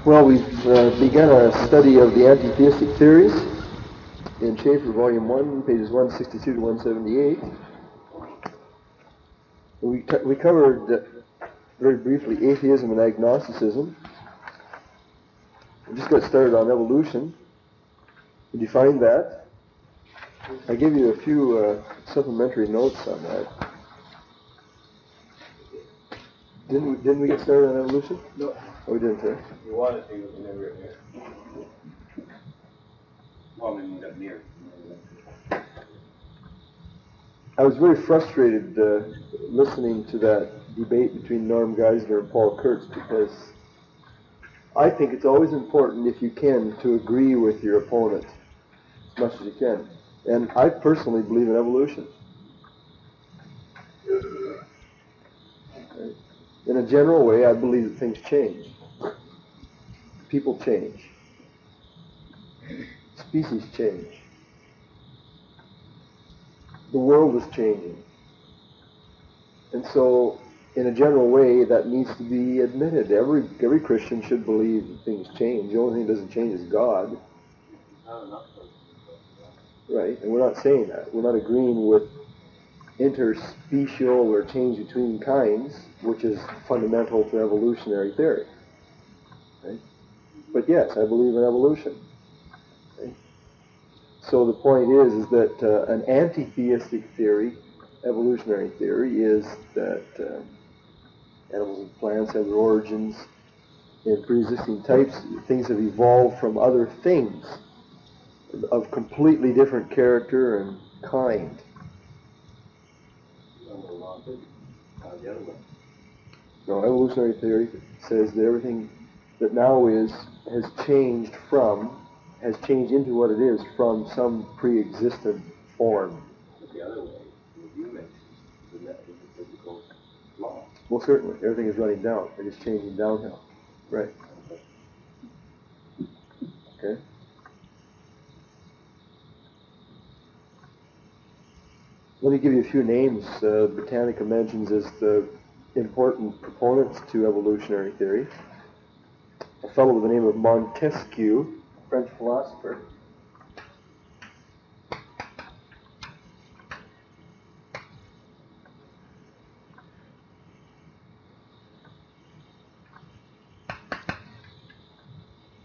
Well, we've begun a study of the anti-theistic theories in Schaeffer, Volume 1, pages 162 to 178. We covered very briefly atheism and agnosticism. We just got started on evolution. We defined that. I gave you a few supplementary notes on that. Didn't we get started on evolution? No. Oh, we didn't, huh? You wanted to, but you never got near. Well, I mean, you got near. I was very frustrated listening to that debate between Norm Geisler and Paul Kurtz, because I think it's always important, if you can, to agree with your opponent as much as you can. And I personally believe in evolution. In a general way, I believe that things change. People change. Species change. The world is changing. And so, in a general way, that needs to be admitted. Every Christian should believe that things change. The only thing that doesn't change is God. Right, and we're not saying that. We're not agreeing with interspecial or change between kinds, which is fundamental to evolutionary theory. Right? But yes, I believe in evolution. Right? So the point is that an anti-theistic theory, evolutionary theory, is that animals and plants have their origins in pre-existing types. Things have evolved from other things of completely different character and kind. No, evolutionary theory says that everything that now is has changed into what it is from some pre-existent form. The other way, you mentioned, the physical law. Well, certainly, everything is running down. It is changing downhill. Right. Okay. Let me give you a few names Britannica mentions as the important proponents to evolutionary theory. A fellow by the name of Montesquieu, French philosopher.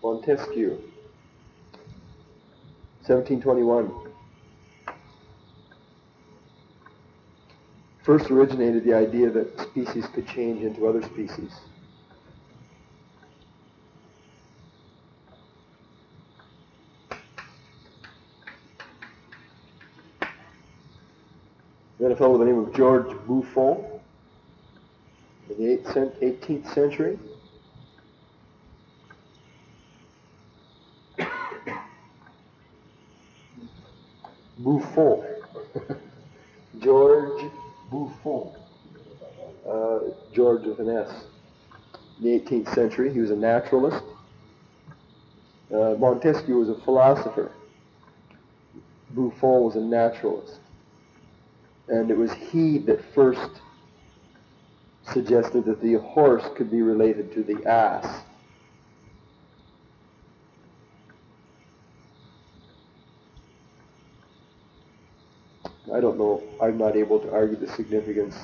Montesquieu, 1721. First originated the idea that species could change into other species. Then a fellow by the name of George Buffon in the 18th century. Buffon. George Buffon. George with an S. In the 18th century, he was a naturalist. Montesquieu was a philosopher. Buffon was a naturalist. And it was he that first suggested that the horse could be related to the ass. I don't know. I'm not able to argue the significance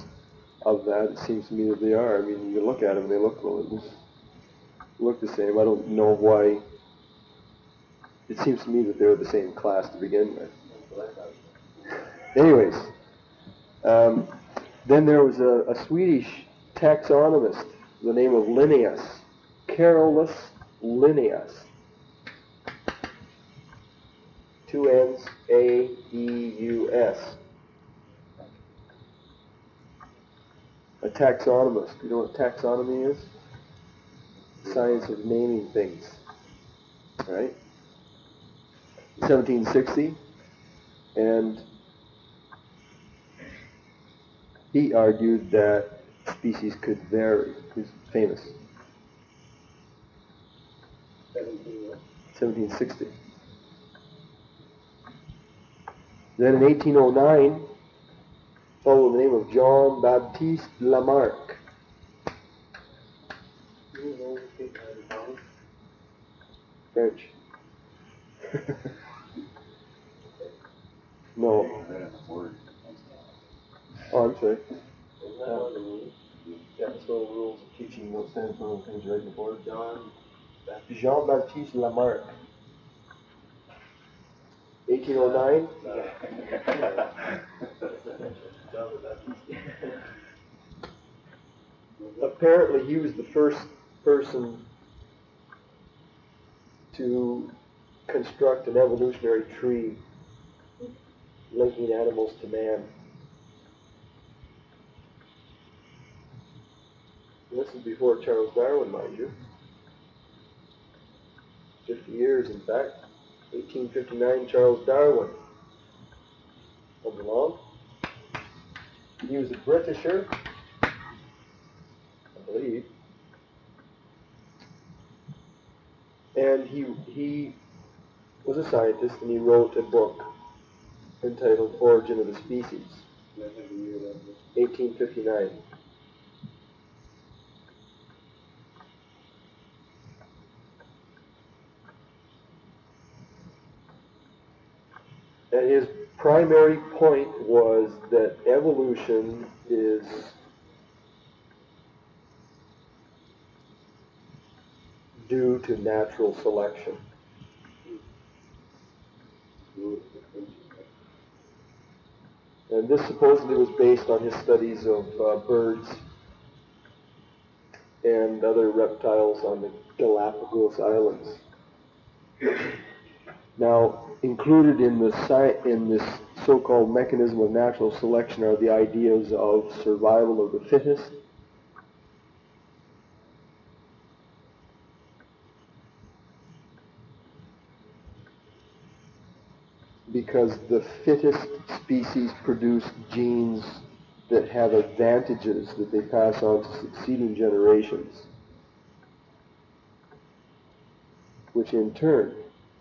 of that. It seems to me that they are. I mean, you look at them and they look the same. I don't know why. It seems to me that they're the same class to begin with. Anyways, then there was a Swedish taxonomist by the name of Linnaeus, Carolus Linnaeus. 2 N's, A-E-U-S. A taxonomist. You know what taxonomy is? Science of naming things. Right? 1760. And he argued that species could vary. He's famous. 1760. Then in 1809, a fellow by the name of Jean Baptiste Lamarck. French. No. Oh, I'm sorry. Yeah, so rules of teaching will stand for things right before. Jean-Baptiste Lamarck. 1809. Apparently, he was the first person to construct an evolutionary tree linking animals to man. This is before Charles Darwin, mind you. 50 years, in fact. 1859, Charles Darwin comes along. He was a Britisher, I believe. And he was a scientist, and he wrote a book entitled Origin of the Species, 1859. And his primary point was that evolution is due to natural selection. And this supposedly was based on his studies of birds and other reptiles on the Galapagos Islands. Now, included in this so-called mechanism of natural selection are the ideas of survival of the fittest, because the fittest species produce genes that have advantages that they pass on to succeeding generations, which in turn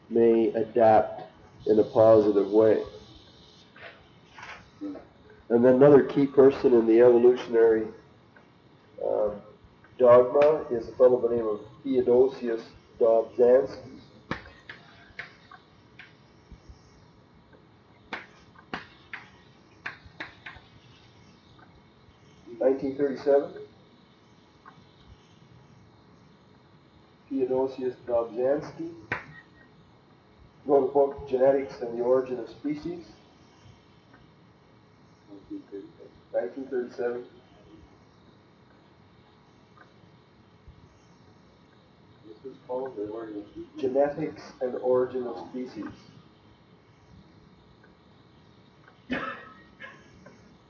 may adapt in a positive way. And then another key person in the evolutionary dogma is a fellow by the name of Theodosius Dobzhansky. 1937. Theodosius Dobzhansky wrote a book, Genetics and the Origin of Species. 1937. This is called the Origin of Species. Genetics and Origin of Species.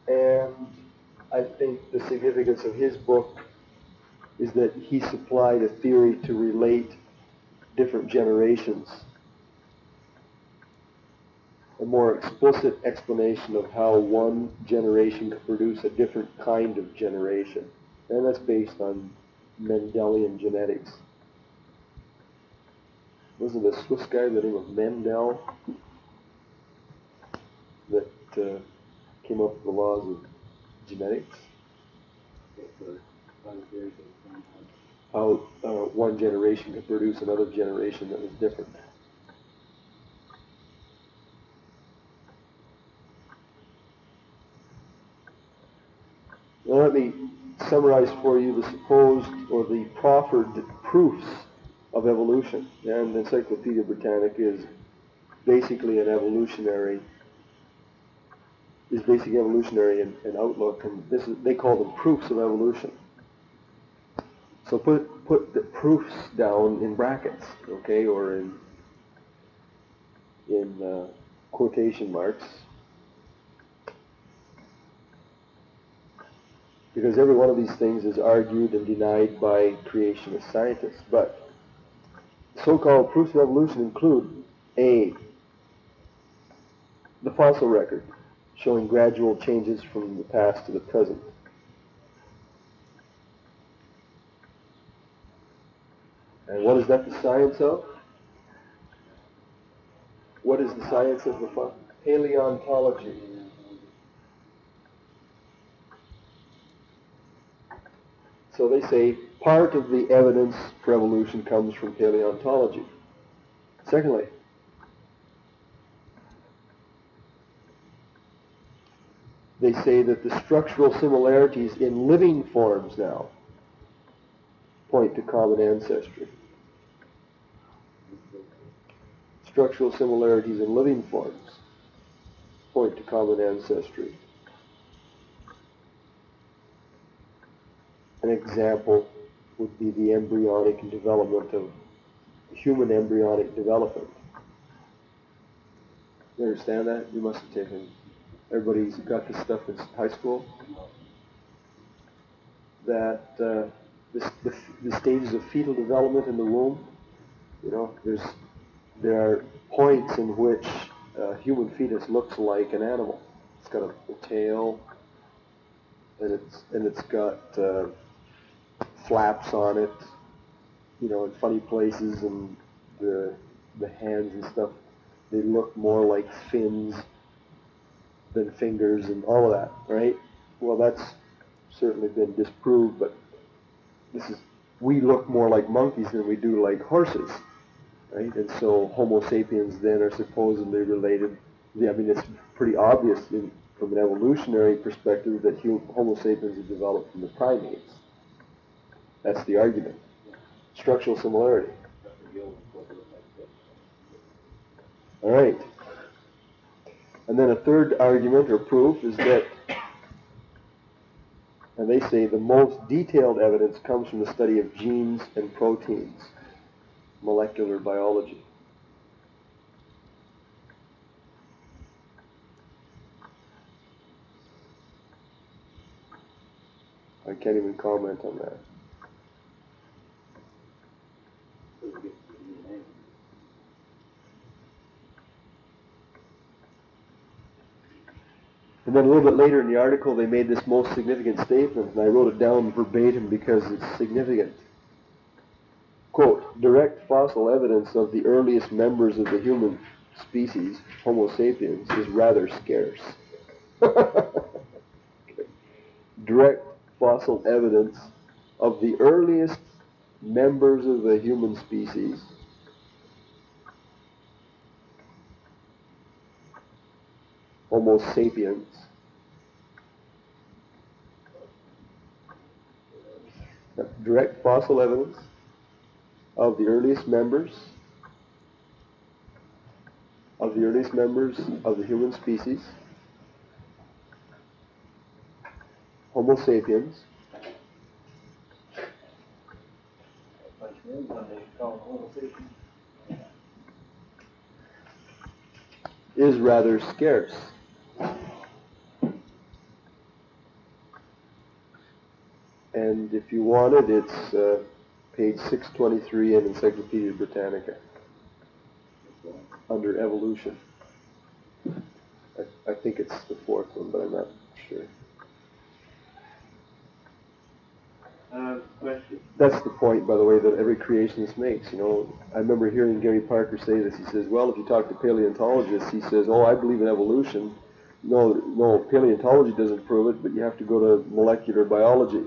And I think the significance of his book is that he supplied a theory to relate different generations, a more explicit explanation of how one generation could produce a different kind of generation. And that's based on Mendelian genetics. Wasn't a Swiss guy by the name of Mendel that came up with the laws of genetics? How one generation could produce another generation that was different. Now let me summarize for you the supposed or the proffered proofs of evolution. And Encyclopedia Britannica is basically an evolutionary, in outlook, and they call them proofs of evolution. So put the proofs down in brackets, okay, or in quotation marks, because every one of these things is argued and denied by creationist scientists. But so-called proofs of evolution include A, the fossil record, showing gradual changes from the past to the present. And what is that the science of? What is the science of the fossil? Paleontology. So they say part of the evidence for evolution comes from paleontology. Secondly, they say that the structural similarities in living forms now point to common ancestry. Structural similarities in living forms point to common ancestry. An example would be the embryonic development of human embryonic development. You understand that? You must have taken, everybody's got this stuff in high school. That the stages of fetal development in the womb, you know, there are points in which a human fetus looks like an animal. It's got a tail, and it's got flaps on it, you know, in funny places, and the hands and stuff, they look more like fins than fingers and all of that, right? Well, that's certainly been disproved, but we look more like monkeys than we do like horses, right? And so Homo sapiens then are supposedly related. I mean, it's pretty obvious from an evolutionary perspective that Homo sapiens is developed from the primates. That's the argument. Structural similarity. All right. And then a third argument or proof is that, and they say the most detailed evidence comes from the study of genes and proteins, molecular biology. I can't even comment on that. And then a little bit later in the article, they made this most significant statement, and I wrote it down verbatim because it's significant. Quote, direct fossil evidence of the earliest members of the human species, Homo sapiens, is rather scarce. Direct fossil evidence of the earliest members of the human species Homo sapiens direct fossil evidence of the earliest members of the human species Homo sapiens is rather scarce. And if you want it, it's page 623 in Encyclopedia Britannica under evolution. I think it's the fourth one, but I'm not sure. That's the point, by the way, that every creationist makes. You know, I remember hearing Gary Parker say this. He says, well, if you talk to paleontologists, he says, oh, I believe in evolution. No, paleontology doesn't prove it, but you have to go to molecular biology.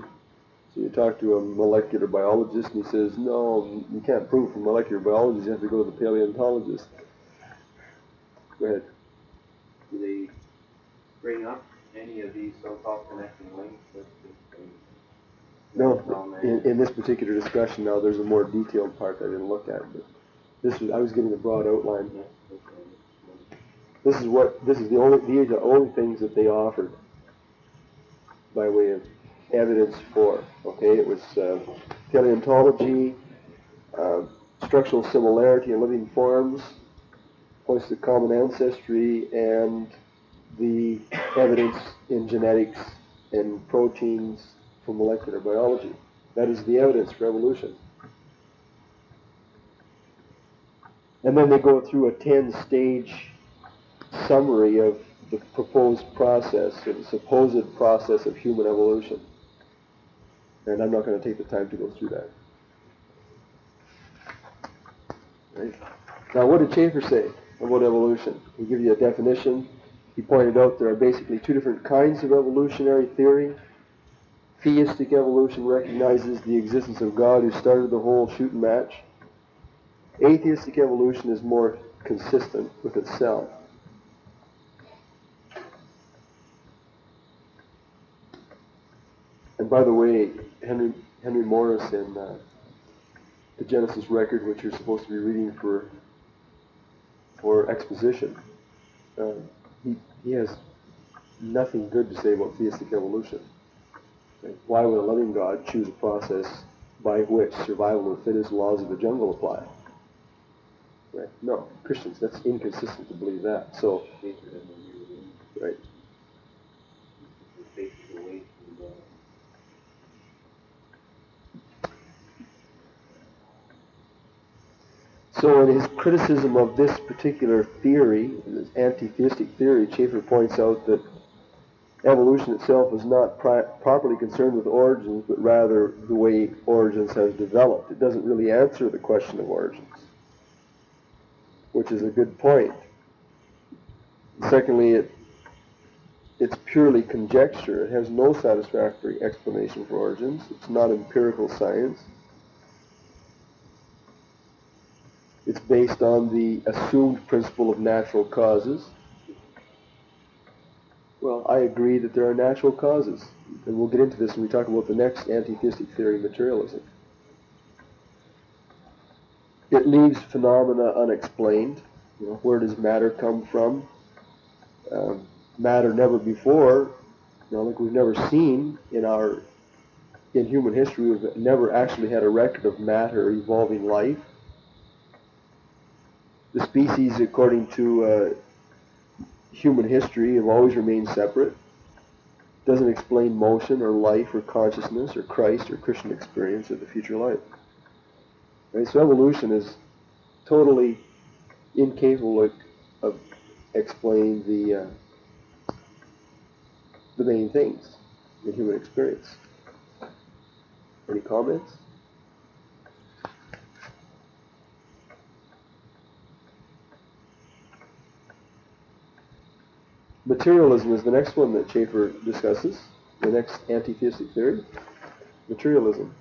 So you talk to a molecular biologist, and he says, no, you can't prove from molecular biology. You have to go to the paleontologist. Go ahead. Do they bring up any of these so-called connecting links? No, in this particular discussion now, there's a more detailed part I didn't look at, but I was getting a broad outline. These are the only things that they offered by way of evidence for. Okay, it was paleontology, structural similarity in living forms, points to common ancestry, and the evidence in genetics and proteins for molecular biology. That is the evidence for evolution. And then they go through a 10-stage summary of the proposed process, or the supposed process of human evolution. And I'm not going to take the time to go through that. Right. Now, what did Schaeffer say about evolution? He gave you a definition. He pointed out there are basically two different kinds of evolutionary theory. Theistic evolution recognizes the existence of God who started the whole shooting match. Atheistic evolution is more consistent with itself. And by the way, Henry Morris in the Genesis record, which you're supposed to be reading for exposition, he has nothing good to say about theistic evolution. Okay? Why would a loving God choose a process by which survival of the fittest laws of the jungle apply? Right? No, Christians, that's inconsistent to believe that. So, right. So in his criticism of this particular theory, this anti-theistic theory, Schaeffer points out that evolution itself is not properly concerned with origins, but rather the way origins have developed. It doesn't really answer the question of origins, which is a good point. Secondly, it's purely conjecture. It has no satisfactory explanation for origins. It's not empirical science. It's based on the assumed principle of natural causes. Well, I agree that there are natural causes. And we'll get into this when we talk about the next anti-theistic theory, materialism. It leaves phenomena unexplained. Where does matter come from? Matter never before, like we've never seen in human history, we've never actually had a record of matter evolving life. The species, according to human history, have always remained separate. Doesn't explain motion or life or consciousness or Christ or Christian experience or the future life. Right? So evolution is totally incapable of explaining the main things in human experience. Any comments? Materialism is the next one that Schaeffer discusses, the next anti-theistic theory. Materialism.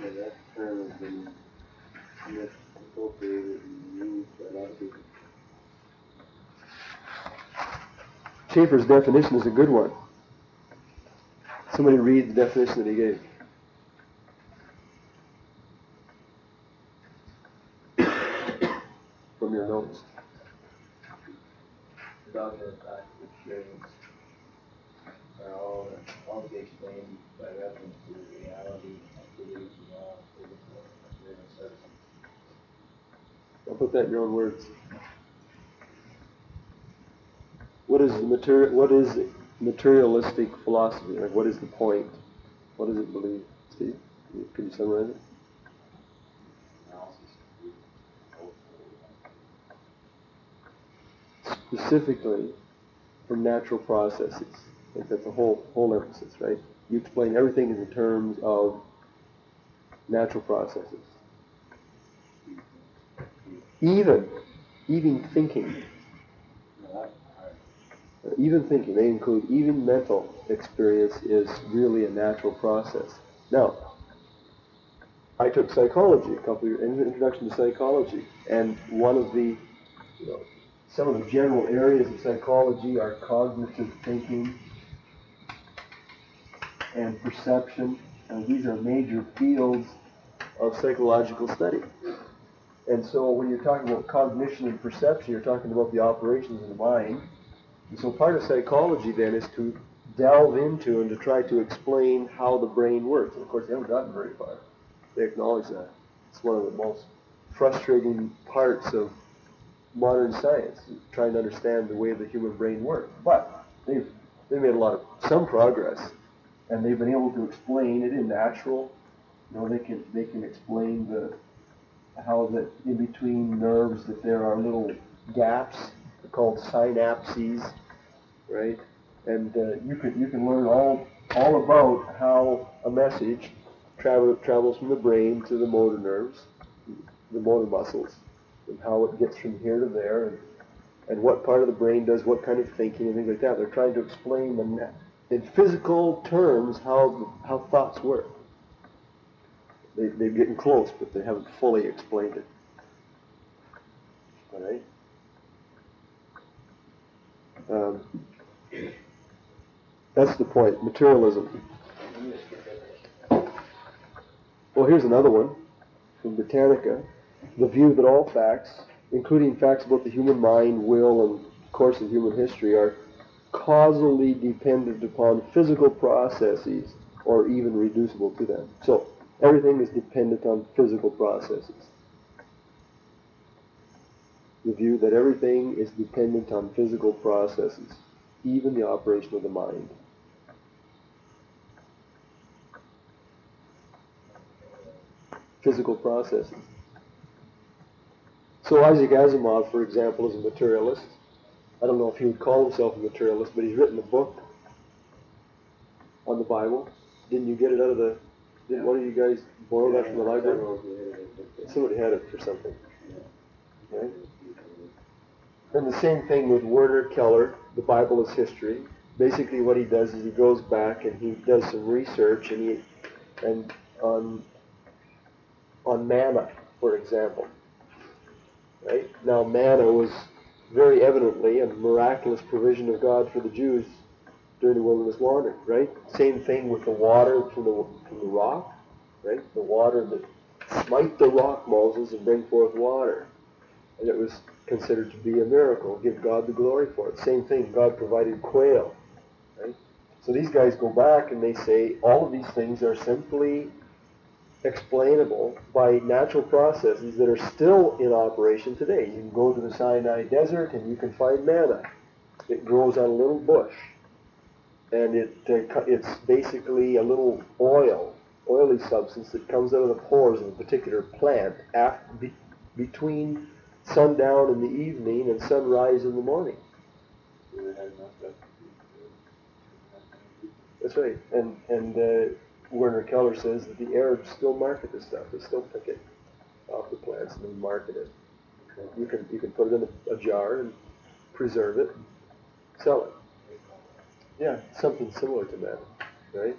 Yeah, that term has been misappropriated and used by a lot of people. Schaeffer's definition is a good one. Somebody read the definition that he gave. From your notes. The dogma of fact and experience are all to be explained by reference to the reality, activities, and law, physical, material substance. I'll put that in your own words. What is materialistic philosophy? Like, what is the point? What does it believe? Steve, could you summarize it? Specifically from natural processes. Like that's the whole emphasis, right? You explain everything in terms of natural processes. Even thinking. Even thinking, they include even mental experience is really a natural process. Now, I took psychology, introduction to psychology, and one of the, some of the general areas of psychology are cognitive thinking and perception, and these are major fields of psychological study. And so when you're talking about cognition and perception, you're talking about the operations of the mind. And so part of psychology then is to delve into and to try to explain how the brain works. And of course, they haven't gotten very far. They acknowledge that. It's one of the most frustrating parts of modern science, trying to understand the way the human brain works. But they've made some progress, and they've been able to explain it in natural. They can explain how that in between nerves that there are little gaps called synapses, right? And you can learn all about how a message travels from the brain to the motor nerves, the motor muscles, and how it gets from here to there, and what part of the brain does what kind of thinking and things like that. They're trying to explain in physical terms how thoughts work. They're getting close, but they haven't fully explained it. All right? That's the point, materialism. Well, here's another one from Britannica. The view that all facts, including facts about the human mind, will, and course of human history, are causally dependent upon physical processes or even reducible to them. So everything is dependent on physical processes. The view that everything is dependent on physical processes, even the operation of the mind. Physical processes. So Isaac Asimov, for example, is a materialist. I don't know if he would call himself a materialist, but he's written a book on the Bible. Didn't you get it out of the... Did one of you guys borrow that from the library? Somebody had it for something. Right? And the same thing with Werner Keller, The Bible is History. Basically what he does is he goes back and he does some research and on manna, for example. Right? Now manna was very evidently a miraculous provision of God for the Jews during the wilderness wandering, right? Same thing with the water from the rock, right? The water that smite the rock, Moses, and bring forth water. And it was considered to be a miracle. Give God the glory for it. Same thing, God provided quail, right? So these guys go back and they say all of these things are simply explainable by natural processes that are still in operation today. You can go to the Sinai desert and you can find manna. It grows on a little bush. And it's basically a little oily substance that comes out of the pores of a particular plant between sundown in the evening and sunrise in the morning. That's right. And Werner Keller says that the Arabs still market this stuff. They still pick it off the plants and then market it. You can put it in a jar and preserve it, and sell it. Yeah, something similar to that, right?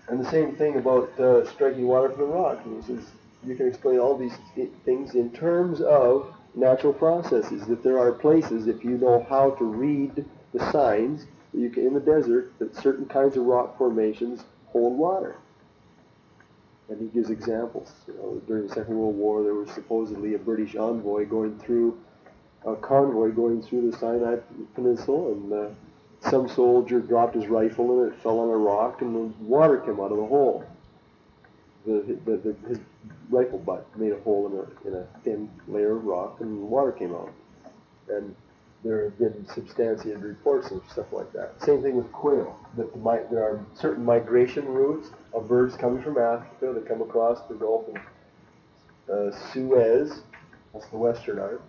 And the same thing about striking water from the rock. And he says you can explain all these things in terms of natural processes. That there are places, if you know how to read the signs, that you can in the desert that certain kinds of rock formations hold water. And he gives examples. During the Second World War, there was supposedly a British convoy going through the Sinai Peninsula, and some soldier dropped his rifle and it fell on a rock, and the water came out of the hole. His rifle butt made a hole in a thin layer of rock, and water came out. And there have been substantiated reports of stuff like that. Same thing with quail. That there are certain migration routes of birds coming from Africa that come across the Gulf of Suez. That's the western arm.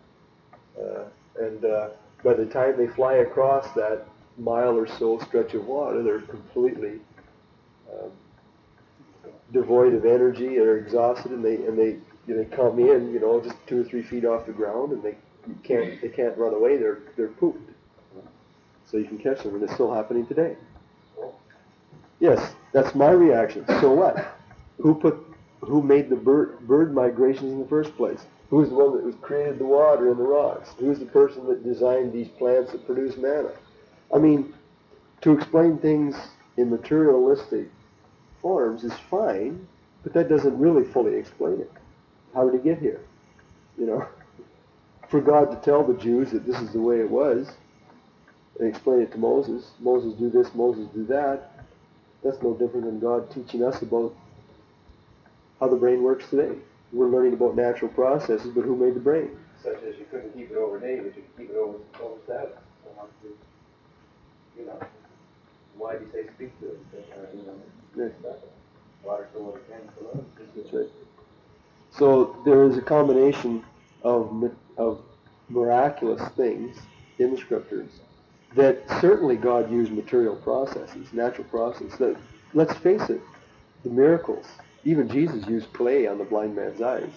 And by the time they fly across that mile or so stretch of water, they're completely devoid of energy, they're exhausted, and they come in, just 2 or 3 feet off the ground, and they can't run away. They're pooped. So you can catch them, and it's still happening today. Yes, that's my reaction. So what? Who made the bird migrations in the first place? Who's the one that created the water and the rocks? Who's the person that designed these plants that produce manna? I mean, to explain things in materialistic forms is fine, but that doesn't really fully explain it. How did it get here? For God to tell the Jews that this is the way it was, and explain it to Moses do this, Moses do that, that's no different than God teaching us about how the brain works today. We're learning about natural processes, but who made the brain? Such as you couldn't keep it over day, but you could keep it over Sabbath. Why do you say speak to it? Water so what it can for us. That's right. So there is a combination of miraculous things in the scriptures that certainly God used material processes, natural processes. Let's face it, the miracles. Even Jesus used clay on the blind man's eyes.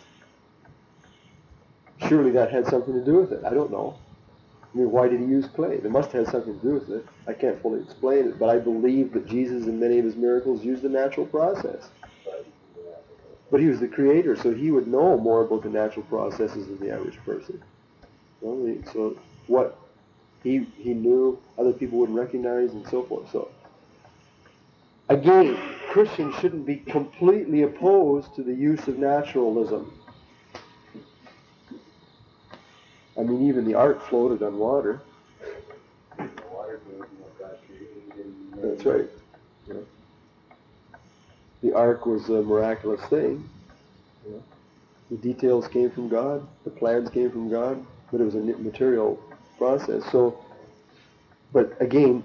Surely that had something to do with it. I don't know. I mean, why did he use clay? It must have had something to do with it. I can't fully explain it, but I believe that Jesus in many of his miracles used a natural process. But he was the creator, so he would know more about the natural processes than the average person. So what he knew, other people wouldn't recognize, and so forth. So again, Christians shouldn't be completely opposed to the use of naturalism. I mean, even the ark floated on water. The water came from what God created. That's right. Yeah. The ark was a miraculous thing. Yeah. The details came from God. The plans came from God. But it was a material process. So, but again,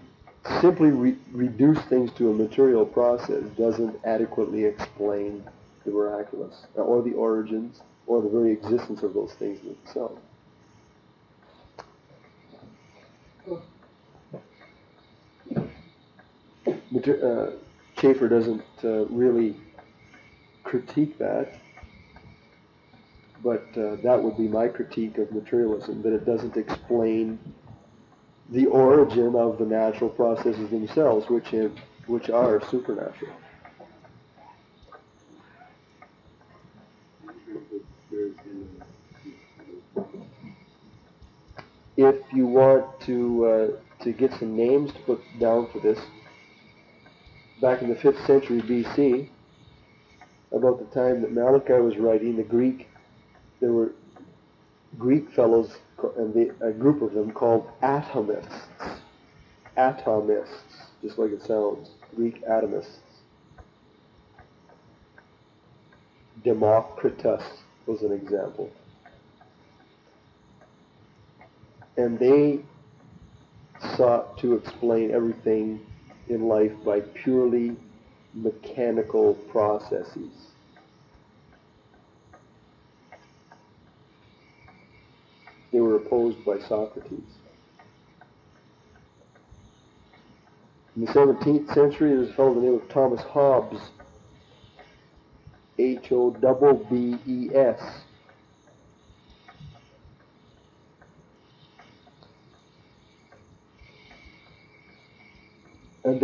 simply reduce things to a material process doesn't adequately explain the miraculous, or the origins, or the very existence of those things in themselves. Schaeffer doesn't really critique that, but that would be my critique of materialism, that it doesn't explain the origin of the natural processes themselves, which are supernatural. If you want to get some names to put down for this, back in the 5th century BC, about the time that Malachi was writing, there were Greek fellows, and a group of them called atomists. Atomists, just like it sounds. Greek atomists. Democritus was an example. And they sought to explain everything in life by purely mechanical processes. They were opposed by Socrates. In the 17th century, there was a fellow by the name of Thomas Hobbes, Hobbes. And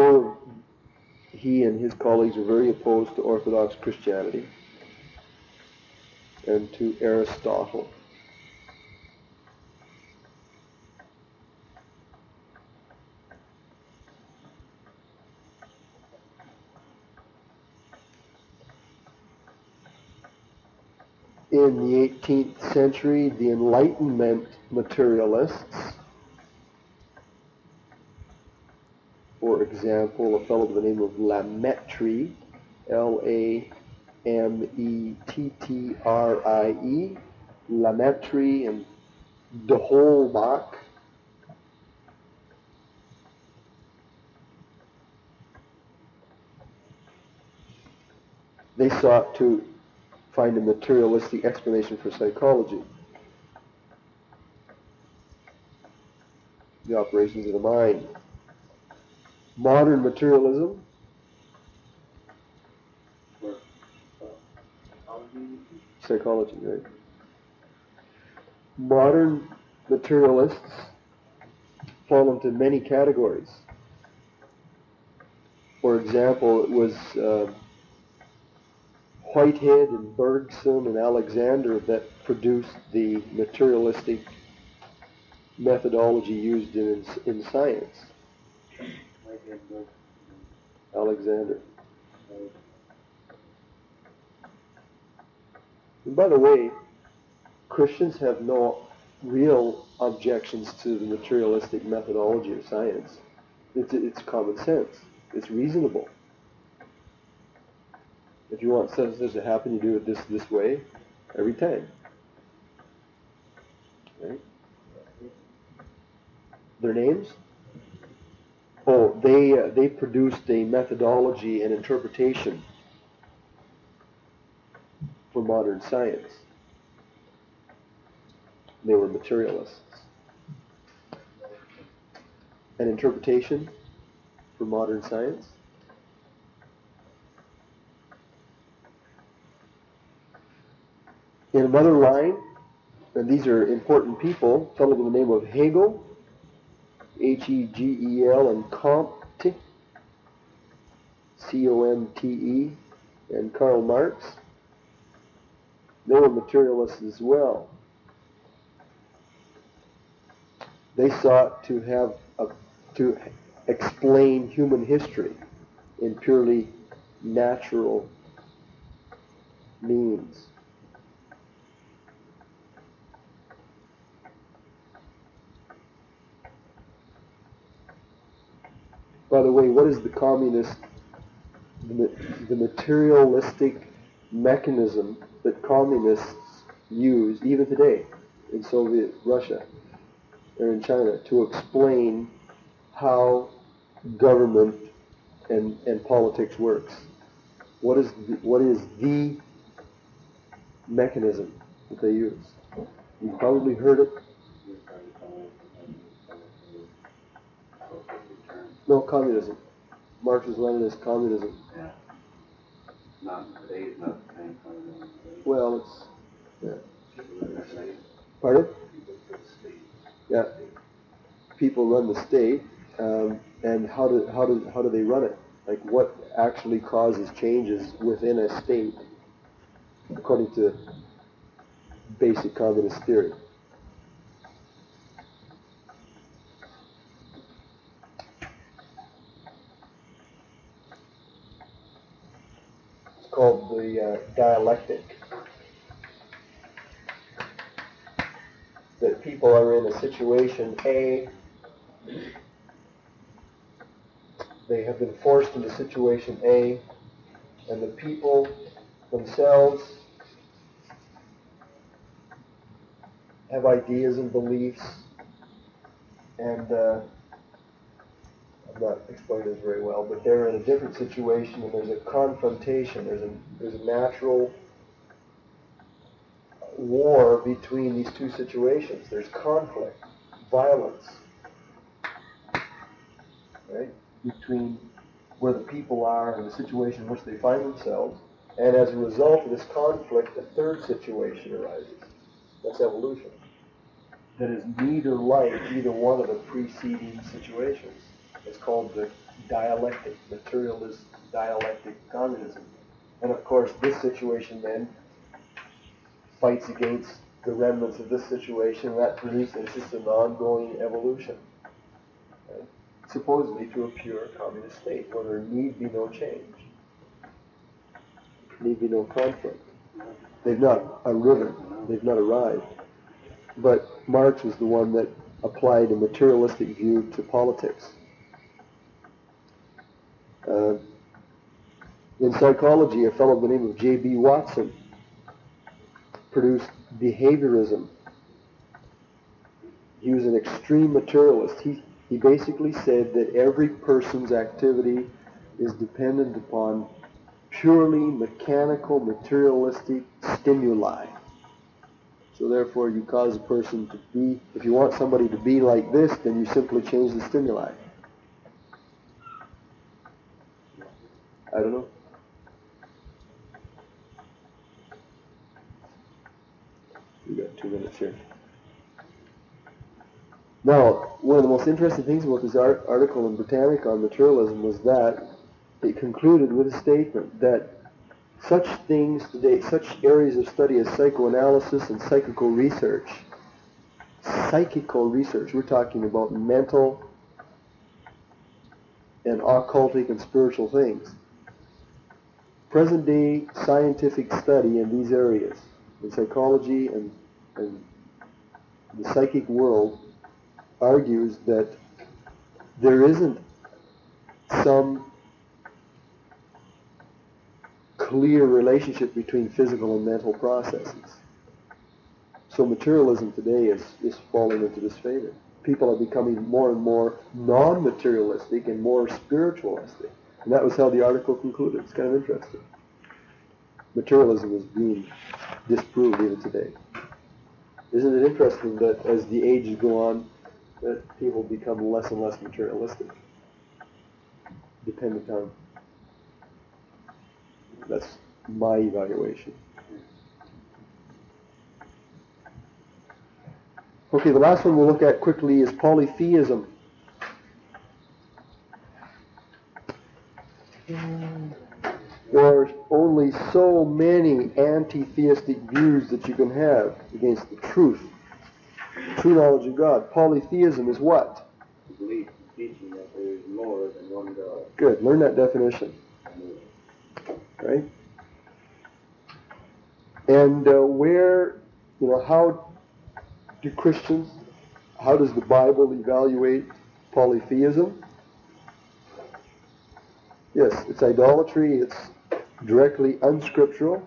he and his colleagues were very opposed to Orthodox Christianity and to Aristotle. In the 18th century, the Enlightenment materialists, for example, a fellow by the name of Lamettrie, Lamettrie, Lamettrie and D'Holbach, they sought to find a materialistic explanation for psychology, the operations of the mind. Modern materialism, psychology, right? Modern materialists fall into many categories. For example, it was Whitehead and Bergson and Alexander that produced the materialistic methodology used in science. Alexander. And by the way, Christians have no real objections to the materialistic methodology of science. It's common sense. It's reasonable. If you want such and such to happen, you do it this way every time. Right? Their names? Oh, they produced a methodology and interpretation for modern science. They were materialists. An interpretation for modern science? In another line, and these are important people, a fellow by the name of Hegel, Hegel, and Comte, Comte, and Karl Marx. They were materialists as well. They sought to explain human history in purely natural means. By the way, what is the materialistic mechanism that communists use even today in Soviet Russia or in China to explain how government and politics works? What is the mechanism that they use? You've probably heard it. No, communism. Marxist Leninist communism. Yeah. Not today, it's not the same kind of. Well, it's pardon? Yeah. People run the state, and how do they run it? Like, what actually causes changes within a state, according to basic communist theory? It's called the dialectic. That people are in a situation A, they have been forced into situation A, and the people themselves have ideas and beliefs, and I'm not explaining this very well, but they're in a different situation, and there's a confrontation, there's a natural war between these two situations. There's conflict, violence, right, between where the people are and the situation in which they find themselves, and as a result of this conflict, a third situation arises. That's evolution. That is neither like either one of the preceding situations. It's called the dialectic, materialist dialectic communism. And of course, this situation then fights against the remnants of this situation, and that produces just an ongoing evolution. Right? Supposedly to a pure communist state where there need be no change. Need be no conflict. They've not arrived. They've not arrived. But Marx was the one that applied a materialistic view to politics. In psychology, a fellow by the name of J.B. Watson produced behaviorism. He was an extreme materialist. He basically said that every person's activity is dependent upon purely mechanical, materialistic stimuli. So therefore, you cause a person to be, if you want somebody to be like this, then you simply change the stimuli. I don't know. We got 2 minutes here. Now, one of the most interesting things about this article in Britannica on materialism was that it concluded with a statement that such things today, such areas of study as psychoanalysis and psychical research, we're talking about mental and occultic and spiritual things. Present-day scientific study in these areas, in psychology and the psychic world, argues that there isn't some clear relationship between physical and mental processes. So materialism today is falling into disfavor. People are becoming more and more non-materialistic and more spiritualistic. And that was how the article concluded. It's kind of interesting. Materialism is being disproved even today. Isn't it interesting that as the ages go on, that people become less and less materialistic, dependent on. That's my evaluation. Okay, the last one we'll look at quickly is polytheism. there are only so many anti-theistic views that you can have against the truth, true knowledge of God. Polytheism is what? The belief, teaching that there is more than one God. Good. Learn that definition. Right? And how do Christians, how does the Bible evaluate polytheism? Yes, it's idolatry, it's directly unscriptural.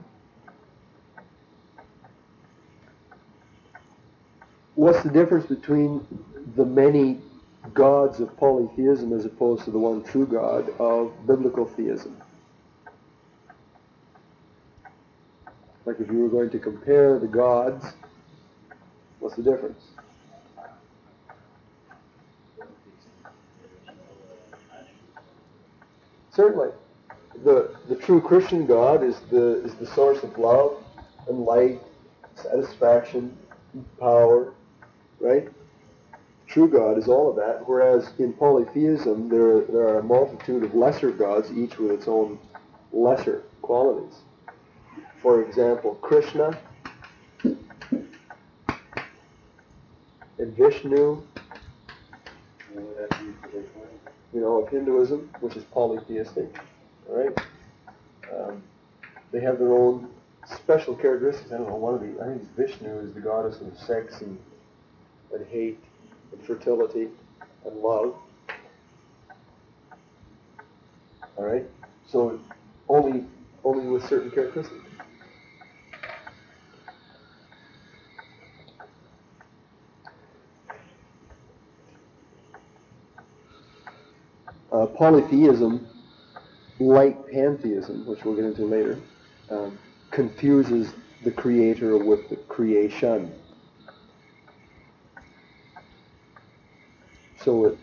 What's the difference between the many gods of polytheism as opposed to the one true God of biblical theism? Like if you were going to compare the gods, what's the difference? Certainly. The true Christian God is the source of love and light, satisfaction, power, right? True God is all of that, whereas in polytheism there are a multitude of lesser gods, each with its own lesser qualities. For example, Krishna and Vishnu, of Hinduism, which is polytheistic, all right? They have their own special characteristics. I don't know, I think Vishnu is the goddess of sex and hate and fertility and love. All right? So only with certain characteristics. Polytheism, like pantheism, which we'll get into later, confuses the creator with the creation. So it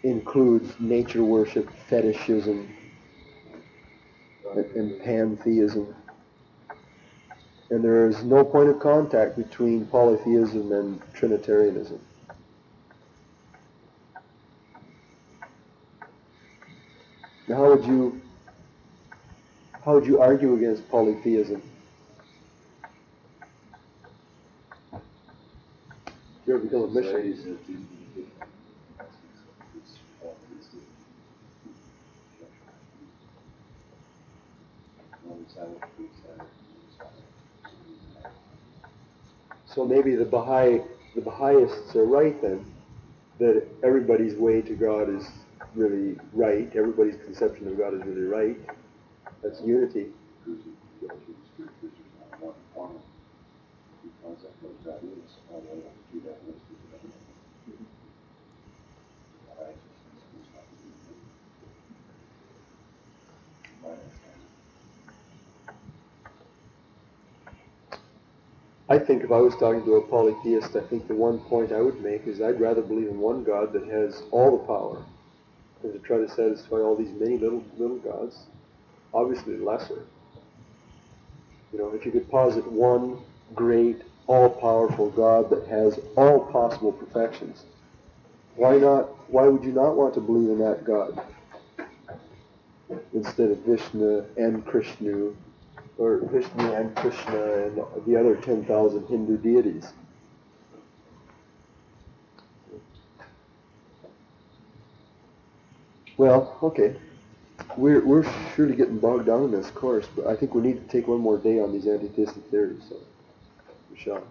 includes nature worship, fetishism, and pantheism. And there is no point of contact between polytheism and Trinitarianism. Now, how would you argue against polytheism? If you ever become a missionary. So maybe the Baha'is are right then, that everybody's way to God is really right, everybody's conception of God is really right. That's unity. I think if I was talking to a polytheist, I think the one point I would make is I'd rather believe in one God that has all the power than to try to satisfy all these many little gods, obviously lesser. If you could posit one great, all-powerful God that has all possible perfections, why would you not want to believe in that God instead of Vishnu and Krishna, or Vishnu and Krishna and the other 10,000 Hindu deities? Well, okay. We're surely getting bogged down in this course, but I think we need to take one more day on these anti-theistic theories, so we shall.